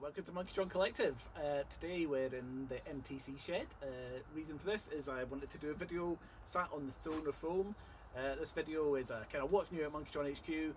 welcome to Monkeytron Collective. Today we're in the MTC shed. Reason for this is I wanted to do a video sat on the throne of foam. This video is kind of what's new at Monkeytron HQ.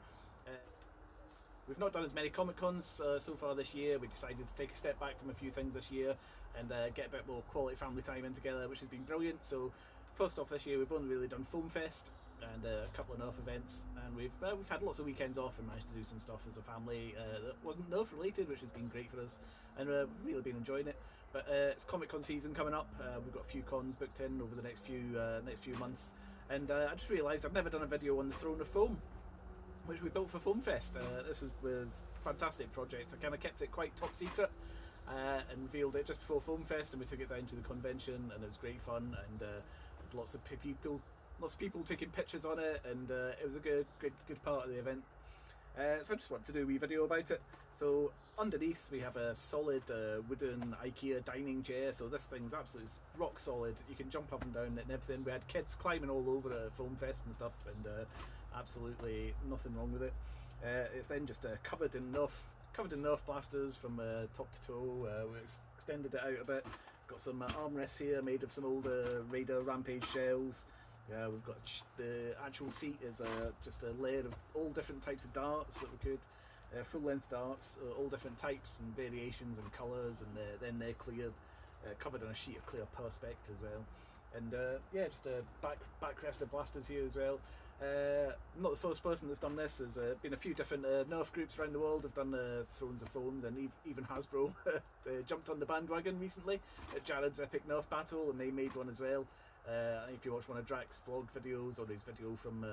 We've not done as many Comic Cons so far this year. We decided to take a step back from a few things this year and get a bit more quality family time in together, which has been brilliant. So first off this year we've only really done Foam Fest and a couple of Nerf events, and we've had lots of weekends off and managed to do some stuff as a family that wasn't Nerf related, which has been great for us, and we've really been enjoying it. But it's Comic Con season coming up. We've got a few cons booked in over the next few months, and I just realised I've never done a video on the Throne of Foam, which we built for Foam Fest. This was a fantastic project. I kind of kept it quite top secret and revealed it just before Foam Fest, and we took it down to the convention, and it was great fun, and lots of people taking pictures on it, and it was a good part of the event. So I just wanted to do a wee video about it. So underneath we have a solid wooden IKEA dining chair, so this thing's absolutely rock solid. You can jump up and down it and everything. We had kids climbing all over Foam Fest and stuff, and absolutely nothing wrong with it. It's then just covered in Nerf blasters from top to toe. We extended it out a bit. Got some armrests here made of some old Raider Rampage shells. We've got the actual seat is just a layer of all different types of darts that we could, full length darts, all different types and variations and colours, and then they're cleared, covered in a sheet of clear perspex as well. And yeah, just a backrest of blasters here as well. I'm not the first person that's done this. There's been a few different Nerf groups around the world have done Thrones of Foams, and even Hasbro they jumped on the bandwagon recently at Jared's Epic Nerf Battle, and they made one as well. If you watch one of Drax's vlog videos or his video from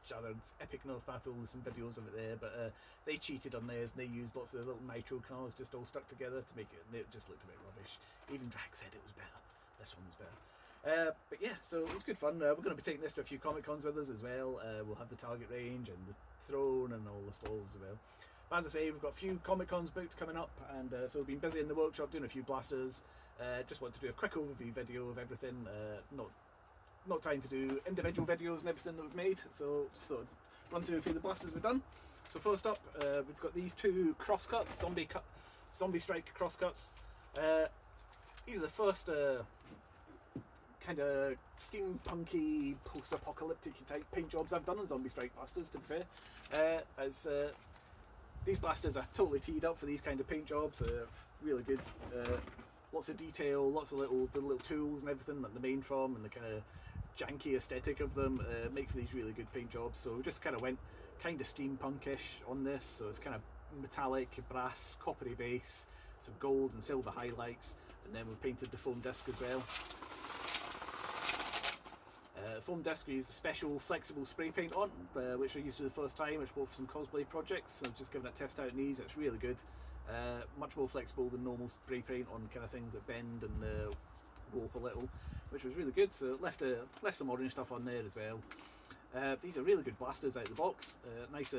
Jared's Epic Nerf Battle, there's some videos of it there, but they cheated on theirs, and they used lots of the little nitro cars just all stuck together to make it, and it just looked a bit rubbish. Even Drax said it was better. This one was better. But yeah, so it was good fun. We're going to be taking this to a few Comic Cons with us as well. We'll have the target range and the throne and all the stalls as well. But as I say, we've got a few Comic Cons booked coming up, and so we've been busy in the workshop doing a few blasters. Just want to do a quick overview video of everything. Not time to do individual videos and everything that we've made, so just thought I'd run through a few of the blasters we've done. So first up, we've got these two crosscuts, zombie strike crosscuts. These are the first kind of steampunky, post-apocalyptic type paint jobs I've done on zombie strike blasters, to be fair. These blasters are totally teed up for these kind of paint jobs. Really good. Lots of detail, lots of little tools and everything that they're made from, and the kind of janky aesthetic of them make for these really good paint jobs. So we just kind of went kind of steampunkish on this. So it's kind of metallic, brass, coppery base, some gold and silver highlights, and then we painted the foam disc as well. Foam disc we used a special flexible spray paint on, which I used for the first time, which bought for some cosplay projects. So I've just given it a test out in these. It's really good. Much more flexible than normal spray paint on kind of things that bend and warp a little, which was really good. So left some orange stuff on there as well. These are really good blasters out of the box. Nice,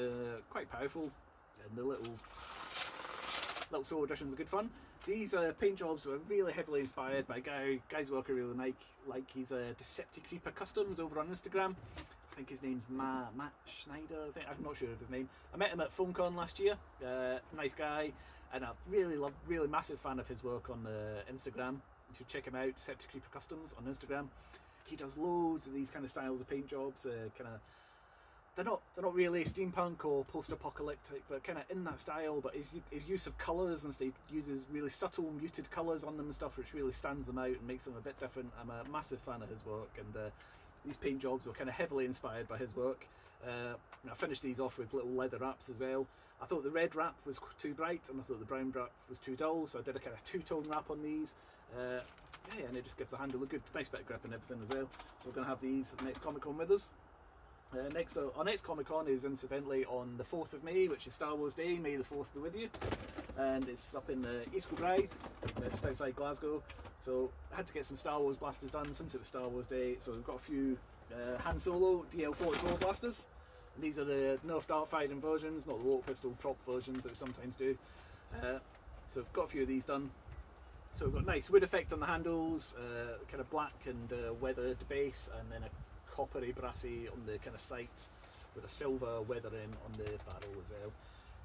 quite powerful, and the little sword editions are good fun. These paint jobs were really heavily inspired by guys work I really like. He's Decepticreeper Customs over on Instagram. I think his name's Matt Schneider. I'm not sure of his name. I met him at FoamCon last year. Nice guy, and I really massive fan of his work on Instagram. You should check him out, Decepticreeper Customs on Instagram. He does loads of these kind of styles of paint jobs. They're not really steampunk or post-apocalyptic, but kind of in that style. But his use of colours, and he uses really subtle muted colours on them and stuff, which really stands them out and makes them a bit different. I'm a massive fan of his work, and these paint jobs were kind of heavily inspired by his work. I finished these off with little leather wraps as well. I thought the red wrap was too bright, and I thought the brown wrap was too dull, so I did a kind of two-tone wrap on these. Yeah, and it just gives the handle a nice bit of grip and everything as well. So we're going to have these at the next Comic Con with us. Our next Comic Con is incidentally on the 4th of May, which is Star Wars Day. May the 4th be with you. And it's up in East Kilbride, just outside Glasgow. So I had to get some Star Wars blasters done since it was Star Wars Day. So we've got a few Han Solo DL44 blasters. And these are the Nerf dart fighting versions, not the water pistol prop versions that we sometimes do. So I've got a few of these done. So we've got a nice wood effect on the handles, kind of black and weathered base, and then a coppery brassy on the kind of sights with a silver weathering on the barrel as well.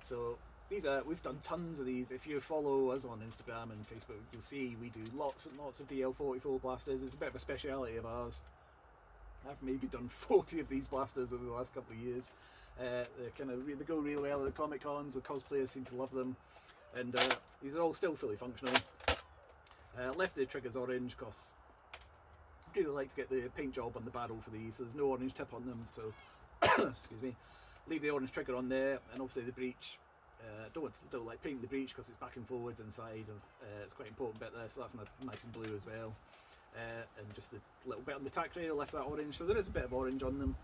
So these are, we've done tons of these. If you follow us on Instagram and Facebook, you'll see we do lots and lots of DL44 blasters. It's a bit of a speciality of ours. I've maybe done 40 of these blasters over the last couple of years. They go really well at the Comic Cons. The cosplayers seem to love them, and these are all still fully functional. Left the triggers orange because I really like to get the paint job on the barrel for these, so there's no orange tip on them, so excuse me. Leave the orange trigger on there, and obviously the breech. Don't like painting the breech because it's back and forwards inside, and it's quite important bit there, so that's nice and blue as well. And just the little bit on the tack rail left that orange, so there is a bit of orange on them.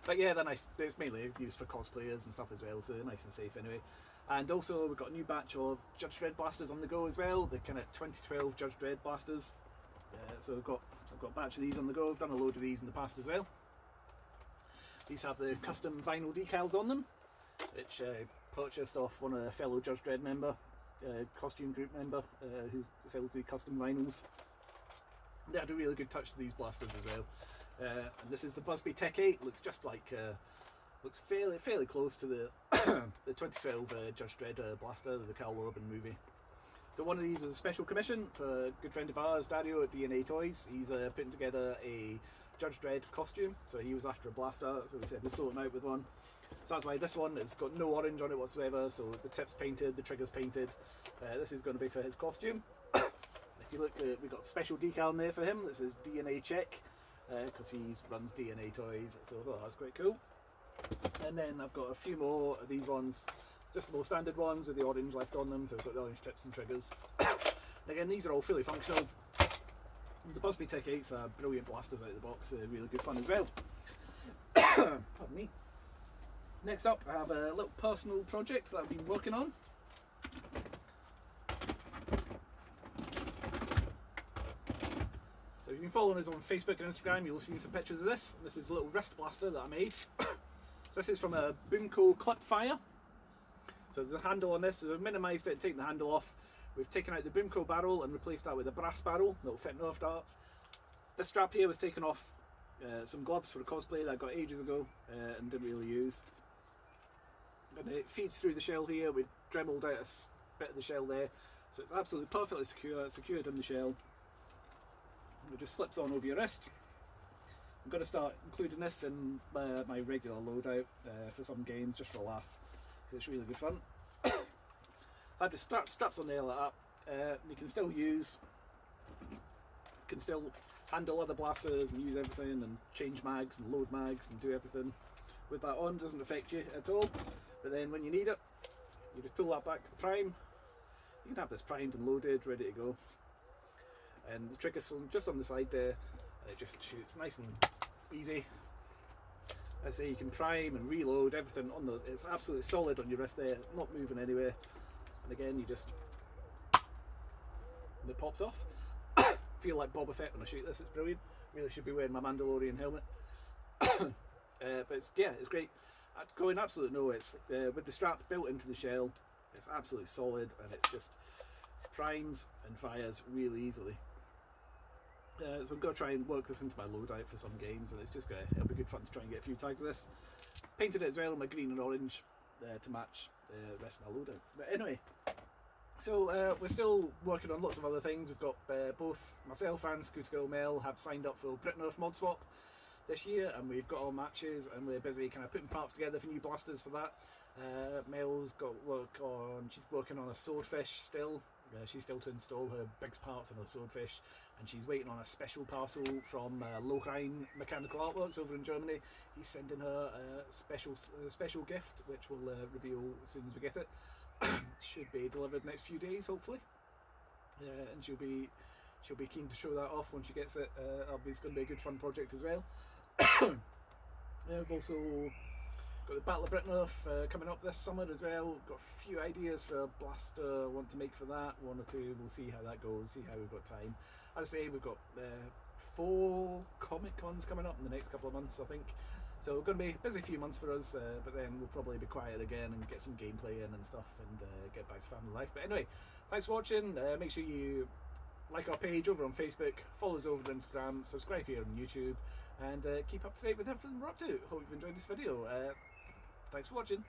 But yeah, they're nice. It's mainly used for cosplayers and stuff as well, so they're nice and safe anyway. And also we've got a new batch of Judge Dredd blasters on the go as well. The kind of 2012 Judge Dredd blasters. So I've got a batch of these on the go. I've done a load of these in the past as well. These have the custom vinyl decals on them, which I purchased off one of a fellow Judge Dredd member, costume group member, who sells the custom vinyls. They had a really good touch to these blasters as well. And this is the Busby Tech 8. Looks just like, looks fairly close to the the 2012 Judge Dredd blaster, the Carl Urban movie. So one of these was a special commission for a good friend of ours, Dario at DNA Toys. He's putting together a Judge Dredd costume, so he was after a blaster, so we said we'll sort him out with one. So that's why this one has got no orange on it whatsoever, so the tip's painted, the trigger's painted. This is going to be for his costume. If you look, we've got a special decal in there for him that says DNA check, because he runs DNA Toys, so I thought that was quite cool. And then I've got a few more of these ones, just the more standard ones with the orange left on them, so I've got the orange tips and triggers. And again, these are all fully functional. The Busby Tech 8s are brilliant blasters out of the box, really good fun as well. Pardon me. Next up, I have a little personal project that I've been working on. So if you've been following us on Facebook and Instagram, you'll see some pictures of this. This is a little wrist blaster that I made. So this is from a Boomco clip fire. So there's a handle on this, so we've minimised it and taken the handle off. We've taken out the Boomco barrel and replaced that with a brass barrel that will fit Nerf darts. This strap here was taken off some gloves for a cosplay that I got ages ago and didn't really use. And it feeds through the shell here. We dremeled out a bit of the shell there, so it's absolutely perfectly secure, secured in the shell. It just slips on over your wrist. I'm going to start including this in my regular loadout for some games, just for a laugh, because it's really good fun. So I just straps on there like that. You can still handle other blasters and use everything and change mags and load mags and do everything with that on. Doesn't affect you at all. But then when you need it, you just pull that back to the prime. You can have this primed and loaded, ready to go. And the trigger's just on the side there, and it just shoots nice and easy. I say you can prime and reload everything on the. It's absolutely solid on your wrist there, not moving anywhere. And again, you just, and it pops off. Feel like Boba Fett when I shoot this. It's brilliant. Really should be wearing my Mandalorian helmet. But it's great. Going absolute nowhere. It's with the strap built into the shell. It's absolutely solid, and it just primes and fires really easily. So I'm going to try and work this into my loadout for some games, and it'll be good fun to try and get a few tags of this. Painted it as well in my green and orange to match the rest of my loadout. But anyway, so we're still working on lots of other things. We've got both myself and Scooter Girl Mel have signed up for Brit Nerf Mod Swap this year, and we've got all matches, and we're busy kind of putting parts together for new blasters for that. Mel's got she's working on a swordfish still. She's still to install her big parts on her swordfish, and she's waiting on a special parcel from Lohrein Mechanical Artworks over in Germany. He's sending her a special gift, which we'll reveal as soon as we get it. Should be delivered next few days, hopefully. And she'll be keen to show that off when she gets it. It's going to be a good fun project as well. We've also got the Battle of Brit Nerf coming up this summer as well. Got a few ideas for a blaster I want to make for that, one or two. We'll see how that goes, see how we've got time. As I say, we've got 4 Comic Cons coming up in the next couple of months, I think. So it's going to be a busy few months for us, but then we'll probably be quiet again and get some gameplay in and stuff, and get back to family life. But anyway, thanks for watching. Make sure you like our page over on Facebook, follow us over on Instagram, subscribe here on YouTube, and keep up to date with everything we're up to. Hope you've enjoyed this video. Thanks for watching.